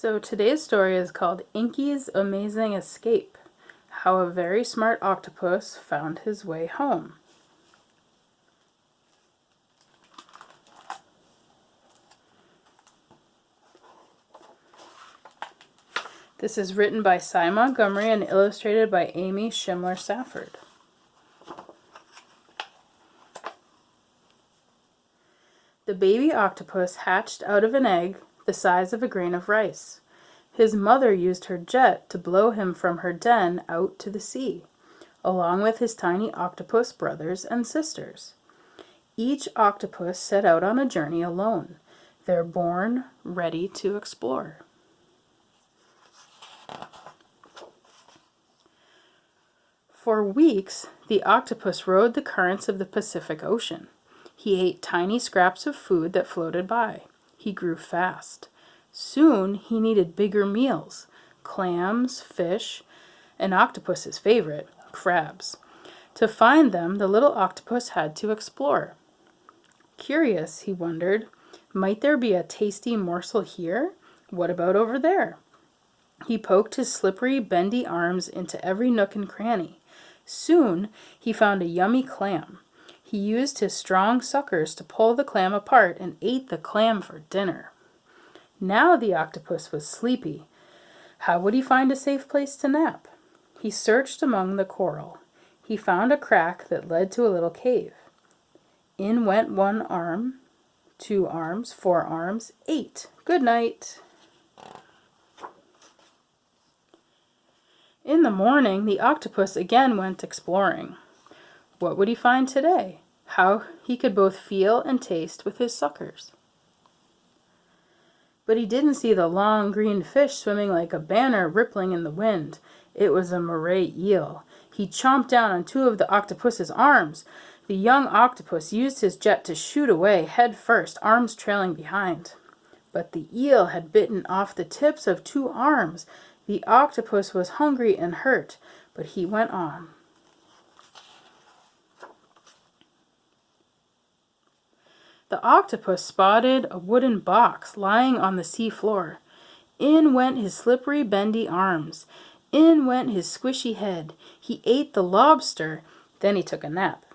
So today's story is called Inky's Amazing Escape, How a Very Smart Octopus Found His Way Home. This is written by Cy Montgomery and illustrated by Amy Schimler-Safford. The baby octopus hatched out of an egg the size of a grain of rice. His mother used her jet to blow him from her den out to the sea, along with his tiny octopus brothers and sisters. Each octopus set out on a journey alone. They're born ready to explore. For weeks, the octopus rode the currents of the Pacific Ocean. He ate tiny scraps of food that floated by. He grew fast. Soon he needed bigger meals: clams, fish, and octopus's favorite, crabs. To find them, the little octopus had to explore. Curious, he wondered, might there be a tasty morsel here? What about over there? He poked his slippery, bendy arms into every nook and cranny. Soon he found a yummy clam. He used his strong suckers to pull the clam apart and ate the clam for dinner. Now the octopus was sleepy. How would he find a safe place to nap? He searched among the coral. He found a crack that led to a little cave. In went 1 arm, 2 arms, 4 arms, 8. Good night. In the morning, the octopus again went exploring. What would he find today? How he could both feel and taste with his suckers. But he didn't see the long green fish swimming like a banner rippling in the wind. It was a moray eel. He chomped down on 2 of the octopus's arms. The young octopus used his jet to shoot away head first, arms trailing behind. But the eel had bitten off the tips of 2 arms. The octopus was hungry and hurt, but he went on. The octopus spotted a wooden box lying on the sea floor. In went his slippery, bendy arms. In went his squishy head. He ate the lobster, then he took a nap.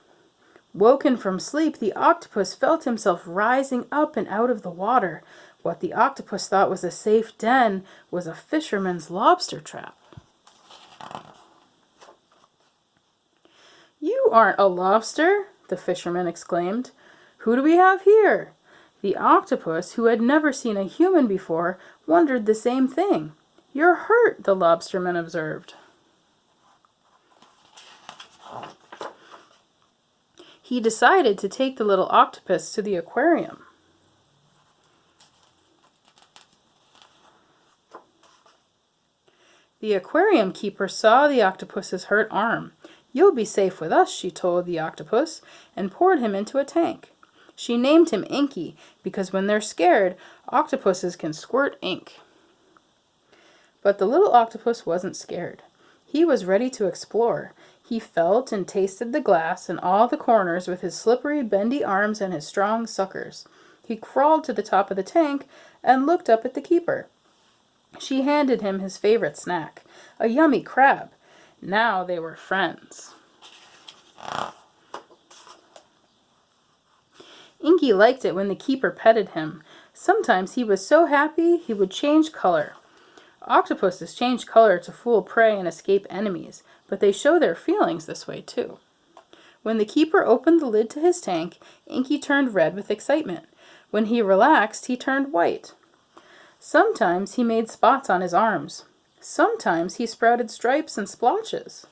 Woken from sleep, the octopus felt himself rising up and out of the water. What the octopus thought was a safe den was a fisherman's lobster trap. "You aren't a lobster," the fisherman exclaimed. "Who do we have here?" The octopus, who had never seen a human before, wondered the same thing. "You're hurt," the lobsterman observed. He decided to take the little octopus to the aquarium. The aquarium keeper saw the octopus's hurt arm. "You'll be safe with us," she told the octopus, and poured him into a tank. She named him Inky because when they're scared, octopuses can squirt ink. But the little octopus wasn't scared. He was ready to explore. He felt and tasted the glass and all the corners with his slippery, bendy arms and his strong suckers. He crawled to the top of the tank and looked up at the keeper. She handed him his favorite snack, a yummy crab. Now they were friends. Inky liked it when the keeper petted him. Sometimes he was so happy he would change color. Octopuses change color to fool prey and escape enemies, but they show their feelings this way too. When the keeper opened the lid to his tank, Inky turned red with excitement. When he relaxed, he turned white. Sometimes he made spots on his arms. Sometimes he sprouted stripes and splotches.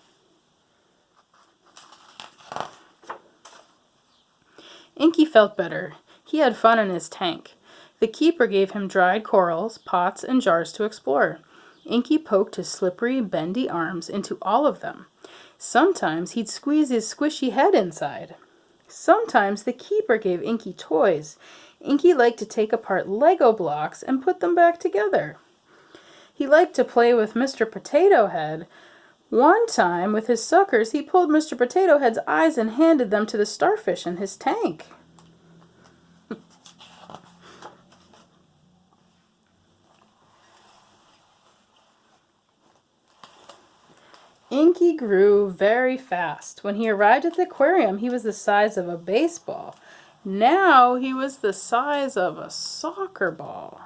Inky felt better. He had fun in his tank. The keeper gave him dried corals, pots, and jars to explore. Inky poked his slippery, bendy arms into all of them. Sometimes he'd squeeze his squishy head inside. Sometimes the keeper gave Inky toys. Inky liked to take apart Lego blocks and put them back together. He liked to play with Mr. Potato Head. One time, with his suckers, he pulled Mr. Potato Head's eyes and handed them to the starfish in his tank. Inky grew very fast. When he arrived at the aquarium, he was the size of a baseball. Now he was the size of a soccer ball.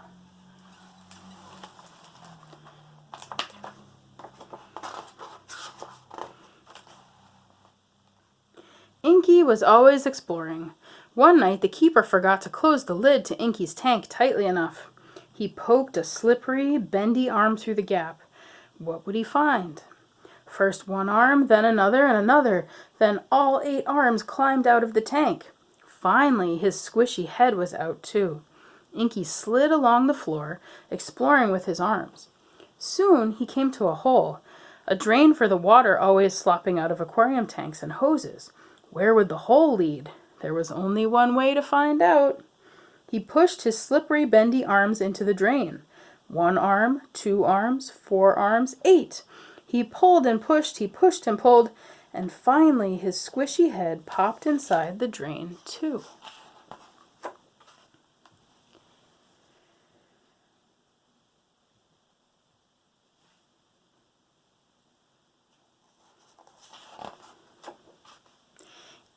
Inky was always exploring. One night the keeper forgot to close the lid to Inky's tank tightly enough. He poked a slippery, bendy arm through the gap. What would he find? First one arm, then another and another, then all 8 arms climbed out of the tank. Finally, his squishy head was out too. Inky slid along the floor, exploring with his arms. Soon he came to a hole, a drain for the water always slopping out of aquarium tanks and hoses. Where would the hole lead? There was only one way to find out. He pushed his slippery, bendy arms into the drain. 1 arm, 2 arms, 4 arms, 8. He pulled and pushed, he pushed and pulled, and finally his squishy head popped inside the drain too.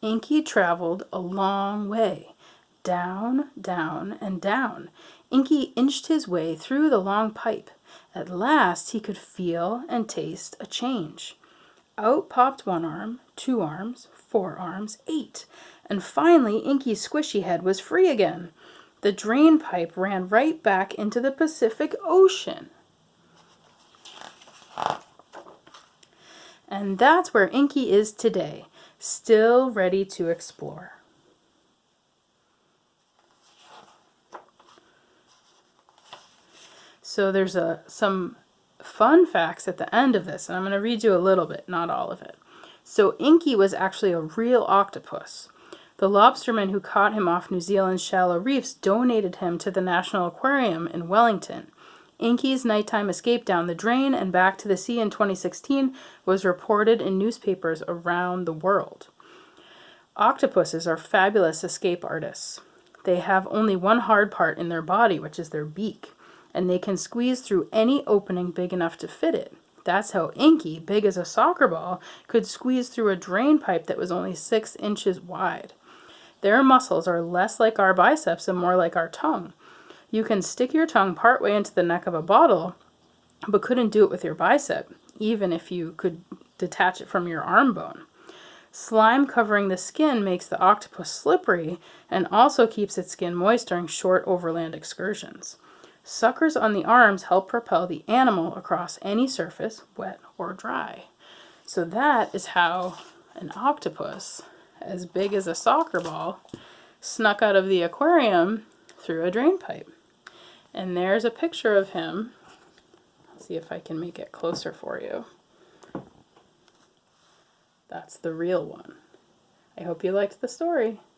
Inky traveled a long way. Down, down, and down. Inky inched his way through the long pipe. At last he could feel and taste a change. Out popped 1 arm, 2 arms, 4 arms, 8. And finally Inky's squishy head was free again. The drain pipe ran right back into the Pacific Ocean. And that's where Inky is today, still ready to explore. So there's some fun facts at the end of this, and I'm going to read you a little bit, not all of it. So Inky was actually a real octopus. The lobstermen who caught him off New Zealand's shallow reefs donated him to the National Aquarium in Wellington. Inky's nighttime escape down the drain and back to the sea in 2016 was reported in newspapers around the world. Octopuses are fabulous escape artists. They have only one hard part in their body, which is their beak, and they can squeeze through any opening big enough to fit it. That's how Inky, big as a soccer ball, could squeeze through a drain pipe that was only 6 inches wide. Their muscles are less like our biceps and more like our tongue. You can stick your tongue partway into the neck of a bottle, but couldn't do it with your bicep, even if you could detach it from your arm bone. Slime covering the skin makes the octopus slippery and also keeps its skin moist during short overland excursions. Suckers on the arms help propel the animal across any surface, wet or dry. So that is how an octopus, as big as a soccer ball, snuck out of the aquarium through a drain pipe. And there's a picture of him. I'll see if I can make it closer for you. That's the real one. I hope you liked the story.